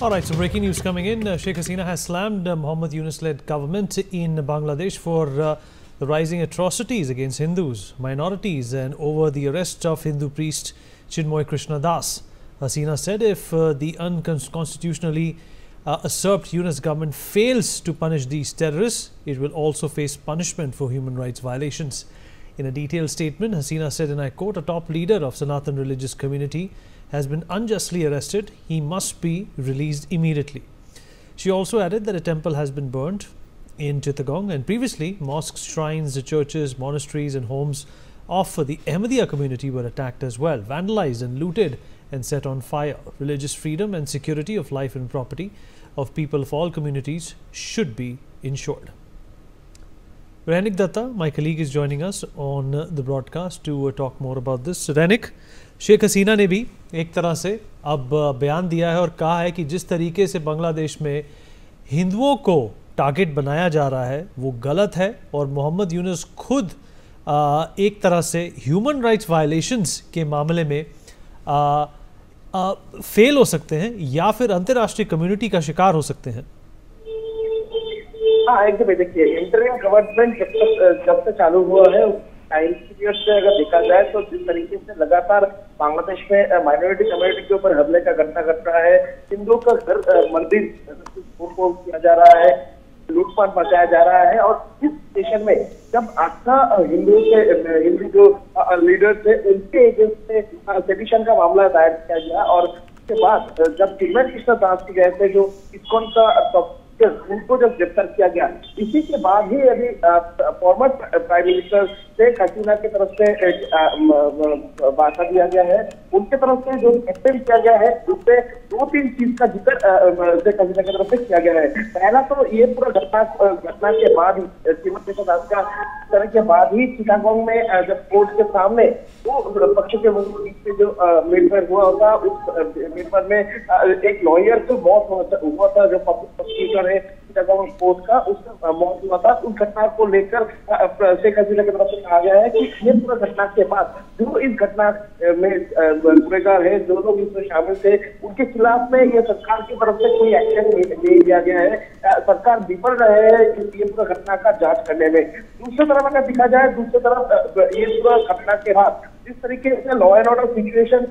All right, so breaking news coming in. Sheikh Hasina has slammed Muhammad Yunus-led government in Bangladesh for the rising atrocities against Hindus, minorities and over the arrest of Hindu priest Chinmoy Krishna Das. Hasina said if the unconstitutionally usurped Yunus government fails to punish these terrorists, it will also face punishment for human rights violations. In a detailed statement, Hasina said, and I quote, "A top leader of Sanatan religious community has been unjustly arrested. He must be released immediately." She also added that a temple has been burnt in Chittagong, and previously mosques, shrines, churches, monasteries and homes of the Ahmadiyya community were attacked as well, vandalized and looted and set on fire. Religious freedom and security of life and property of people of all communities should be ensured. Rainik Datta, my colleague, is joining us on the broadcast to talk more about this. Rainik, Sheikh Hasina ने भी एक तरह से अब बयान दिया है और कहा है कि जिस तरीके से बांग्लादेश में हिंदुओं को टारगेट बनाया जा रहा है वो गलत है और मोहम्मद यूनुस खुद एक तरह से ह्यूमन राइट्स वायलेशंस के मामले में फेल हो सकते हैं या फिर अंतर्राष्ट्रीय कम्युनिटी का शिकार हो सकते हैं। हाँ, एकदम देखिए, इंटरिम गवर्नमेंट जब से चालू हुआ है टाइम पीरियड से अगर देखा जाए तो जिस तरीके से लगातार बांग्लादेश में माइनॉरिटी कम्युनिटी के ऊपर हमले का घटना घट रहा है, हिंदुओं का घर मंदिर तोड़ किया जा रहा है, लूटपाट मचाया जा रहा है और इस स्टेशन में जब आस्था हिंदू जो लीडर थे उनके एजेंस्ट से सेडिशन का मामला दायर किया गया और उसके बाद जब चिन्मय कृष्ण दास जी गए थे जो इस्कॉन का उनको जब गिरफ्तार किया गया, इसी के बाद ही अभी former prime minister Sheikh Hasina की तरफ से बाता दिया गया है। उनके तरफ से जो अटेम्प्ट किया गया है उससे 2-3 चीज का जिक्र शेख हसीना की तरफ से किया गया है। पहला तो ये पूरा घटना के बाद ही चिन्मय कृष्ण दास का तरह के बाद ही चिटागोंग में जब कोर्ट के सामने वो पक्षों के बीच में जो मिलफेयर हुआ था, उस मिलफेयर में एक लॉयर को मौत हुआ था जो प्रोसिक्यूटर है चिटागोंग कोर्ट का, उसका मौत हुआ था। उस घटना को लेकर शेख हसीना की तरफ से कहा गया है कि ये पूरा घटना के बाद जो इस घटना में गुनहगार है, जो लोग इसमें शामिल थे, उनके खिलाफ में ये सरकार की तरफ से कोई एक्शन नहीं लिया गया है। सरकार विफल रहे हैं ये पूरा घटना का जांच करने में। दूसरी तरफ अगर देखा जाए, दूसरी तरफ ये पूरा घटना के बाद जिस तरीके से लॉ एंड ऑर्डर सिचुएशन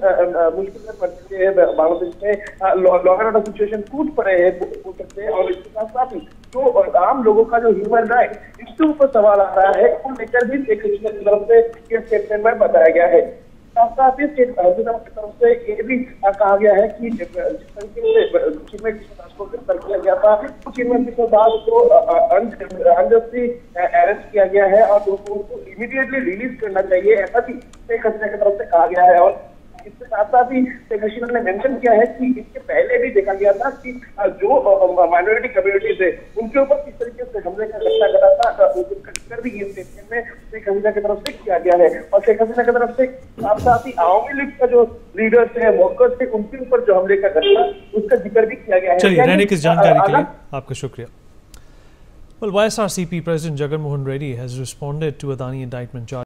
मुश्किल में पड़ चुके हैं बांग्लादेश में, लॉ एंड ऑर्डर सिचुएशन टूट पड़े हैं बोल सकते हैं और इसके साथ साथ ही जो आम लोगों का जो ह्यूमन राइट इसके ऊपर सवाल आ रहा है, उसको लेकर भी शेख हसीना की तरफ से ये स्टेटमेंट में बताया गया है। साथ ही शेख हसीना की तरफ से ये भी कहा गया है कि जिस तरीके से चिन्मय कृष्ण दास को गिरफ्तार किया गया था, तो चिन्मय कृष्ण दास को अनजस्टली अरेस्ट किया गया है और उनको इमीडिएटली रिलीज करना चाहिए, ऐसा भी शेख हसीना की तरफ से कहा गया है। और इसके साथ साथ ही शेख हसीना ने मेंशन किया है कि इसके पहले भी देखा गया था कि जो माइनॉरिटी कम्युनिटीज है उनके ऊपर किस तरीके से हमले का घटना घटा था, उसका भी ये स्टेटमेंट में शेख हसीना की तरफ से किया गया है। और शेख हसीना की तरफ से साथ साथ ही आवामी लीग का जो लीडर्स है, वर्कर्स थे, उनके ऊपर जो हमले का घटना उसका जिक्र भी किया गया है। चलिए, रैनिक, इस जानकारी के लिए आपका शुक्रिया। Well, YSRCP President Jagan Mohan Reddy has responded to Adani indictment charge.